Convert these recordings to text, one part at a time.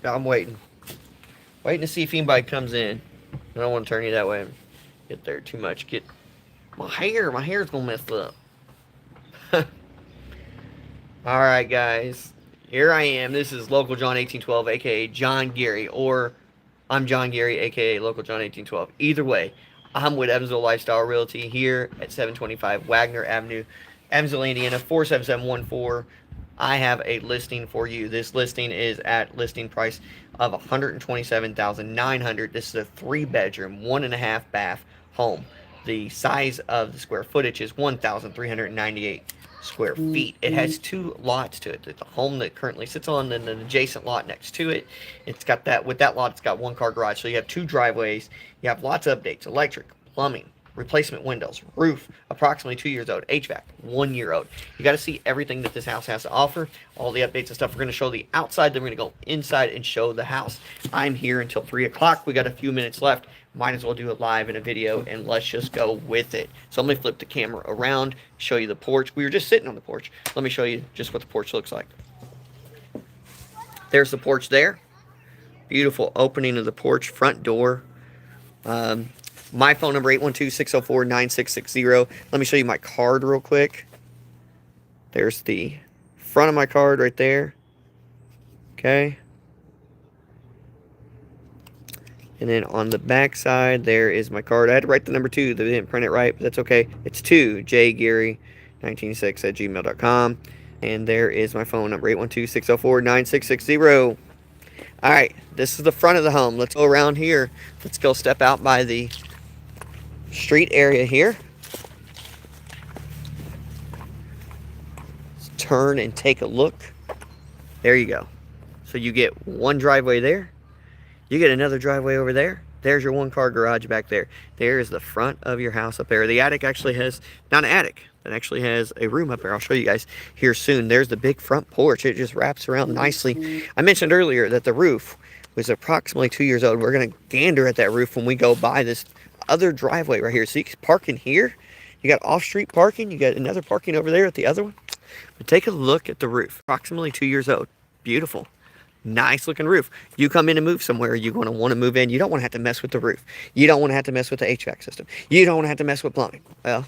I'm waiting. Waiting to see if anybody comes in. I don't want to turn you that way. Get there too much. Get my hair. My hair's gonna mess up. All right, guys. Here I am. This is Local John 1812, aka John Gary, or I'm John Gary, aka Local John 1812. Either way, I'm with Evansville Lifestyle Realty here at 725 Waggoner Avenue, Evansville, Indiana 47714. I have a listing for you. This listing is at listing price of $127,900. This is a 3-bedroom, 1.5 bath home. The size of the square footage is 1,398 square feet. It has 2 lots to it. The home that currently sits on and an adjacent lot next to it. It's got that, with that lot, it's got 1-car garage. So you have 2 driveways. You have lots of updates: electric, plumbing, replacement windows, roof, approximately 2 years old, HVAC, 1 year old. You got to see everything that this house has to offer, all the updates and stuff. We're going to show the outside, then we're going to go inside and show the house. I'm here until 3 o'clock. We got a few minutes left. Might as well do it live in a video, and let's just go with it. So let me flip the camera around, show you the porch. We were just sitting on the porch. Let me show you just what the porch looks like. There's the porch there. Beautiful opening of the porch, front door. My phone number, 812-604-9660. Let me show you my card real quick. There's the front of my card right there. Okay. And then on the back side, there is my card. I had to write the number 2. They didn't print it right, but that's okay. It's 2jgary196@gmail.com. And there is my phone number, 812-604-9660. All right, this is the front of the home. Let's go around here. Let's go step out by the street area here. Let's turn and take a look. There you go. So you get 1 driveway there. You get another driveway over there. There's your 1-car garage back there. There is the front of your house up there. The attic actually has, not an attic, it actually has a room up there. I'll show you guys here soon. There's the big front porch. It just wraps around nicely. I mentioned earlier that the roof was approximately 2 years old. We're going to gander at that roof when we go by this other driveway right here. So you can park in here. You got off-street parking. You got another parking over there at the other one. But take a look at the roof. Approximately 2 years old. Beautiful. Nice looking roof. You come in and move somewhere, you're going to want to move in. You don't want to have to mess with the roof. You don't want to have to mess with the HVAC system. You don't want to have to mess with plumbing. Well,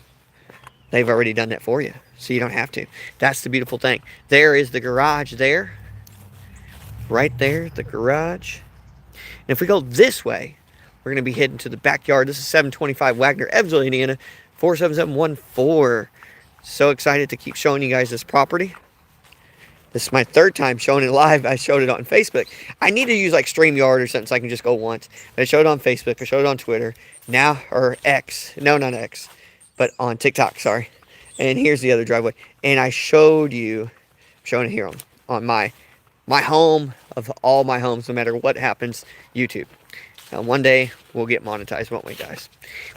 they've already done that for you, so you don't have to. That's the beautiful thing. There is the garage there. Right there, the garage. And if we go this way, we're going to be heading to the backyard. This is 725 Waggoner Evansville, Indiana, 47714. So excited to keep showing you guys this property. This is my 3rd time showing it live. I showed it on Facebook. I need to use like StreamYard or something so I can just go once. But I showed it on Facebook. I showed it on Twitter. Now, or X. No, not X. But on TikTok, sorry. And here's the other driveway. And I showed you, I'm showing it here on my home of all my homes, no matter what happens, YouTube. One day, we'll get monetized, won't we, guys?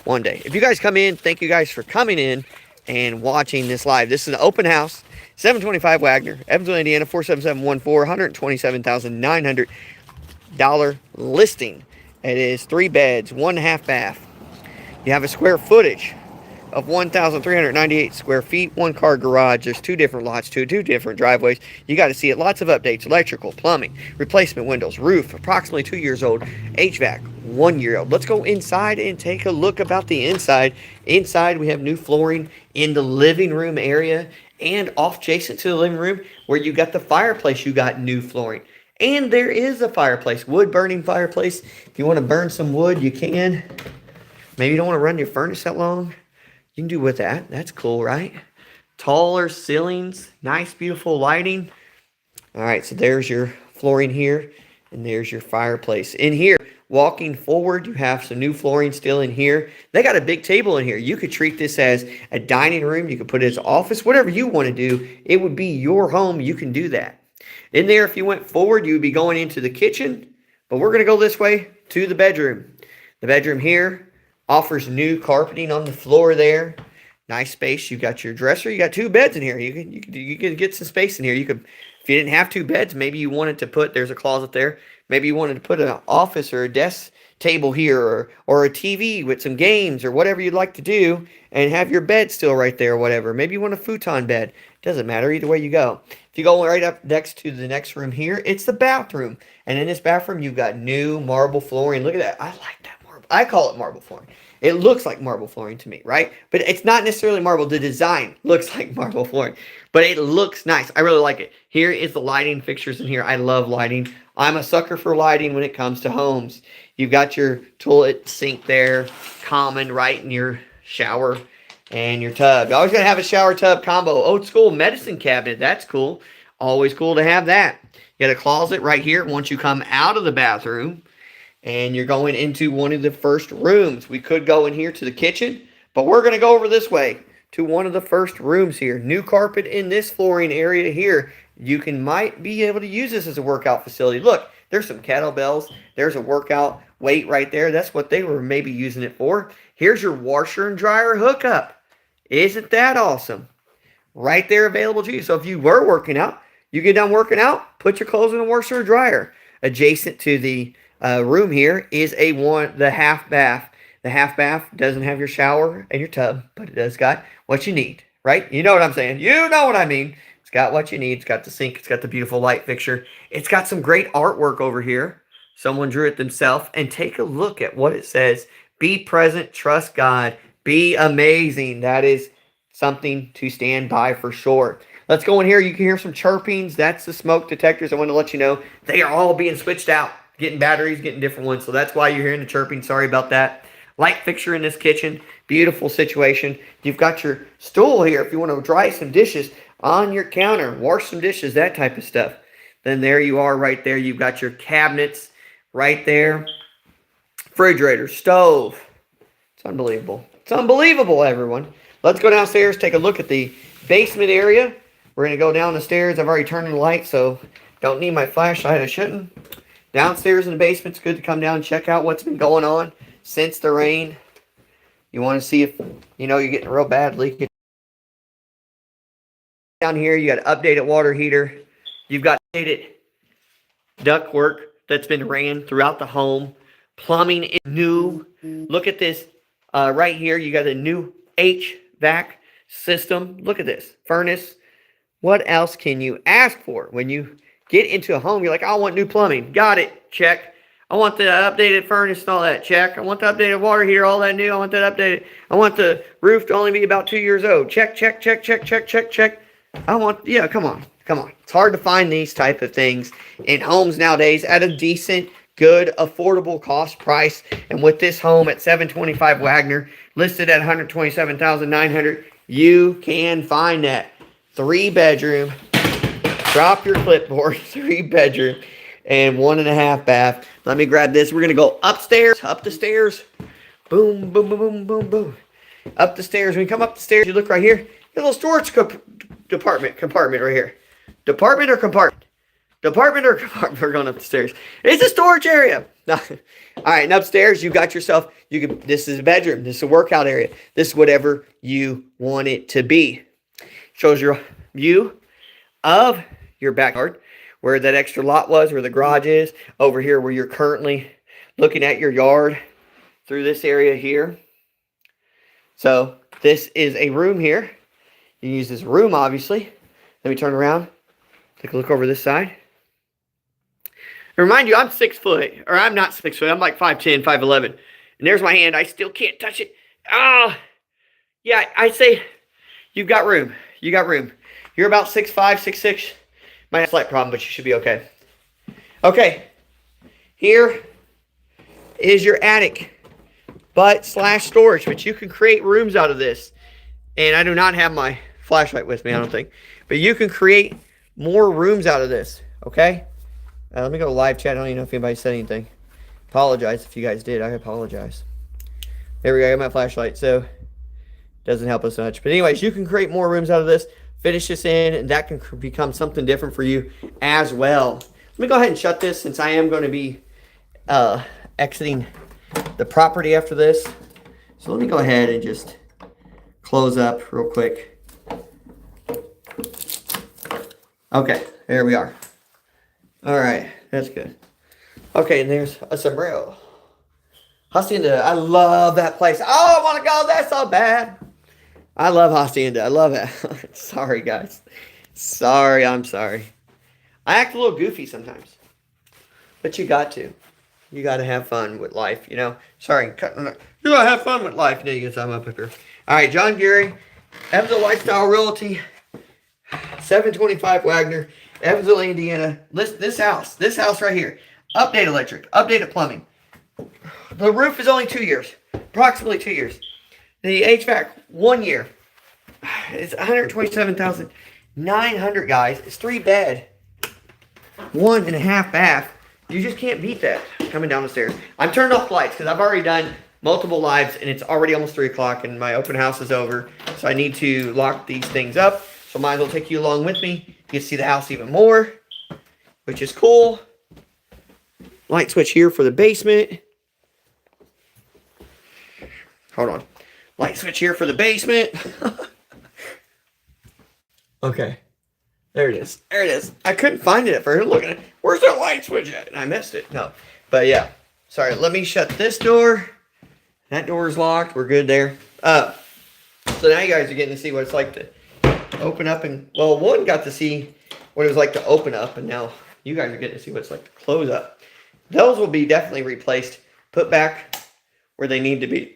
One day. If you guys come in, thank you guys for coming in and watching this live. This is an open house. 725 Waggoner, Evansville, Indiana, 47714, $127,900 listing. It is 3 beds, 1.5 bath. You have a square footage of 1,398 square feet, 1-car garage. There's 2 different lots, 2 different driveways. You got to see it. Lots of updates: electrical, plumbing, replacement windows, roof, approximately 2 years old, HVAC, 1 year old. Let's go inside and take a look about the inside. Inside, we have new flooring in the living room area. And off adjacent to the living room where you got the fireplace, you got new flooring. And there is a fireplace, wood burning fireplace. If you want to burn some wood, you can. Maybe you don't want to run your furnace that long. You can do with that. That's cool, right? Taller ceilings, nice, beautiful lighting. All right, so there's your flooring here, and there's your fireplace. In here, walking forward, you have some new flooring still in here. They got a big table in here. You could treat this as a dining room. You could put it as an office, whatever you want to do. It would be your home. You can do that. In there, if you went forward, you would be going into the kitchen. But we're going to go this way to the bedroom. The bedroom here offers new carpeting on the floor there. Nice space. You got your dresser. You got 2 beds in here. You can get some space in here. You could, if you didn't have 2 beds, maybe you wanted to put, there's a closet there. Maybe you wanted to put an office or a desk. table here, or a TV with some games or whatever you'd like to do, and have your bed still right there or whatever. Maybe you want a futon bed. Doesn't matter. Either way you go. If you go right up next to the next room here, it's the bathroom. And in this bathroom, you've got new marble flooring. Look at that. I like that marble. I call it marble flooring. It looks like marble flooring to me, right? But it's not necessarily marble. The design looks like marble flooring. But it looks nice. I really like it. Here is the lighting fixtures in here. I love lighting. I'm a sucker for lighting when it comes to homes. You've got your toilet sink there, common right in your shower and your tub. You're always going to have a shower tub combo. Old school medicine cabinet. That's cool. Always cool to have that. You got a closet right here once you come out of the bathroom. And you're going into one of the first rooms. We could go in here to the kitchen, but we're going to go over this way to one of the first rooms here. New carpet in this flooring area here. You might be able to use this as a workout facility. Look, there's some kettlebells. There's a workout weight right there. That's what they were maybe using it for. Here's your washer and dryer hookup. Isn't that awesome? Right there available to you. So if you were working out, you get done working out, put your clothes in the washer or dryer. Adjacent to the room here is the half bath. The half bath doesn't have your shower and your tub, but it does got what you need, right? You know what I'm saying. You know what I mean. It's got what you need. It's got the sink. It's got the beautiful light fixture. It's got some great artwork over here. Someone drew it themselves. And take a look at what it says. Be present, trust God, be amazing. That is something to stand by for sure. Let's go in here. You can hear some chirpings. That's the smoke detectors. I want to let you know they are all being switched out. Getting batteries, getting different ones. So that's why you're hearing the chirping. Sorry about that. Light fixture in this kitchen. Beautiful situation. You've got your stool here if you want to dry some dishes on your counter. Wash some dishes, that type of stuff. Then there you are right there. You've got your cabinets right there. Refrigerator, stove. It's unbelievable. It's unbelievable, everyone. Let's go downstairs, take a look at the basement area. We're going to go down the stairs. I've already turned on the light, so don't need my flashlight. I shouldn't. Downstairs in the basement, it's good to come down and check out what's been going on since the rain. You want to see if, you're getting a real bad leak. Down here, you got an updated water heater. You've got updated ductwork that's been ran throughout the home. Plumbing is new. Look at this right here. You got a new HVAC system. Look at this. Furnace. What else can you ask for when you get into a home? You're like, I want new plumbing. Got it. Check. I want the updated furnace and all that. Check. I want the updated water heater, all that new. I want that updated. I want the roof to only be about 2 years old. Check, check, check, check, check, check, check. Come on. Come on. It's hard to find these type of things in homes nowadays at a decent, good, affordable cost price. And with this home at 725 Waggoner, listed at $127,900, you can find that. 3-bedroom. Drop your clipboard. 3-bedroom. And 1.5 bath. Let me grab this. We're going to go upstairs, up the stairs. Boom, boom, boom, boom, boom, boom. Up the stairs. When you come up the stairs, you look right here. There's a little storage compartment right here. Department or compartment? Department or compartment? We're going up the stairs. It's a storage area. All right, and upstairs, you got yourself, this is a bedroom. This is a workout area. This is whatever you want it to be. Shows your view of your backyard, where that extra lot was, where the garage is, over here where you're currently looking at your yard through this area here. So this is a room here. You can use this room, obviously. Let me turn around. Take a look over this side. And remind you, I'm 6 foot, or I'm not 6 foot. I'm like 5'10", 5'11". And there's my hand. I still can't touch it. Yeah, I say you've got room. You got room. You're about 6'5", 6'6". Might have a slight problem, but you should be okay. Okay. Here is your attic /storage, but you can create rooms out of this. And I do not have my flashlight with me, I don't think. But you can create more rooms out of this, okay? Let me go to live chat. I don't even know if anybody said anything. Apologize if you guys did. I apologize. There we go. I got my flashlight, so it doesn't help us much. But anyways, you can create more rooms out of this. Finish this in, and that can become something different for you as well. Let me go ahead and shut this, since I am going to be exiting the property after this. So let me go ahead and just close up real quick. Okay, there we are. All right, that's good. Okay, and there's a sombrero. Hacienda, I love that place. Oh, I want to go there so bad. I love Hacienda. I love it. Sorry, guys. Sorry, I'm sorry. I act a little goofy sometimes. But you got to. You got to have fun with life, you know. Sorry, cutting. You got to have fun with life. Now you get some up here. All right, John Gary, Evansville Lifestyle Realty, 725 Waggoner, Evansville, Indiana. This house right here. Update electric, updated plumbing. The roof is only 2 years, approximately 2 years. The HVAC, 1 year. It's $127,900, guys. It's 3 bed, 1.5 bath. You just can't beat that coming down the stairs. I'm turned off lights because I've already done multiple lives and it's already almost 3 o'clock and my open house is over. So I need to lock these things up. So might as well take you along with me. You can see the house even more, which is cool. Light switch here for the basement. Hold on. Light switch here for the basement. Okay. There it is. There it is. I couldn't find it at first. Look at it. Where's that light switch at? And I missed it. No. But yeah. Sorry. Let me shut this door. That door is locked. We're good there. So now you guys are getting to see what it's like to open up and, well, one got to see what it was like to open up, and now you guys are getting to see what it's like to close up. Those will be definitely replaced, put back where they need to be.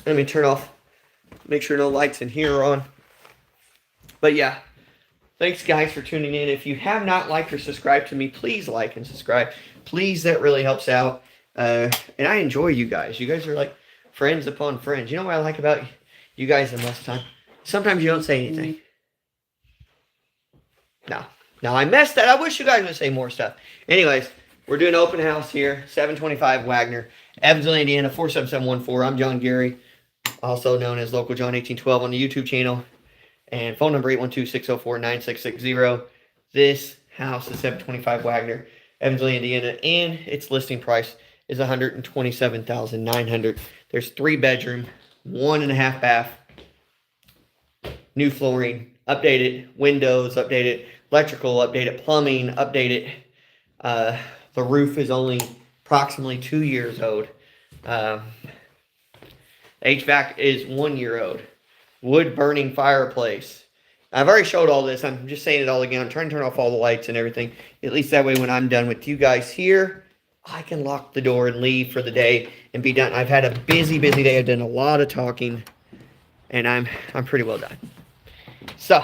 Let me turn off, make sure no lights in here are on. But yeah, thanks guys for tuning in. If you have not liked or subscribed to me, please like and subscribe. Please, that really helps out. And I enjoy you guys. You guys are like friends upon friends. You know what I like about you guys in less time? Sometimes you don't say anything. No, I messed that. I wish you guys would say more stuff. Anyways, we're doing open house here, 725 Waggoner, Evansville, Indiana, 47714. I'm John Gary, also known as Local John 1812 on the YouTube channel. And phone number 812-604-9660. This house is 725 Waggoner, Evansville, Indiana, and its listing price is $127,900. There's 3 bedroom, 1.5 bath, new flooring, updated windows, updated electrical, updated plumbing, updated. The roof is only approximately 2 years old. HVAC is 1 year old. Wood burning fireplace. I've already showed all this. I'm just saying it all again. I'm trying to turn off all the lights and everything. At least that way when I'm done with you guys here, I can lock the door and leave for the day and be done. I've had a busy day. I've done a lot of talking, and I'm pretty well done. So,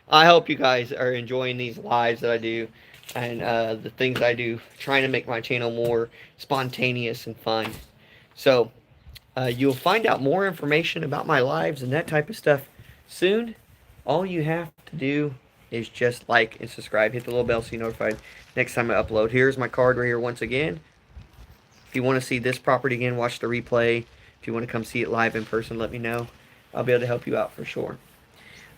I hope you guys are enjoying these lives that I do and the things I do, trying to make my channel more spontaneous and fun. So, you'll find out more information about my lives and that type of stuff soon. All you have to do is just like and subscribe. Hit the little bell so you're notified next time I upload. Here's my card right here once again. If you want to see this property again, watch the replay. If you want to come see it live in person, let me know. I'll be able to help you out for sure.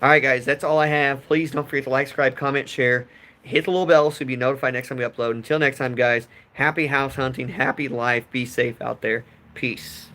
Alright guys, that's all I have. Please don't forget to like, subscribe, comment, share. Hit the little bell so you'll be notified next time we upload. Until next time guys, happy house hunting, happy life, be safe out there. Peace.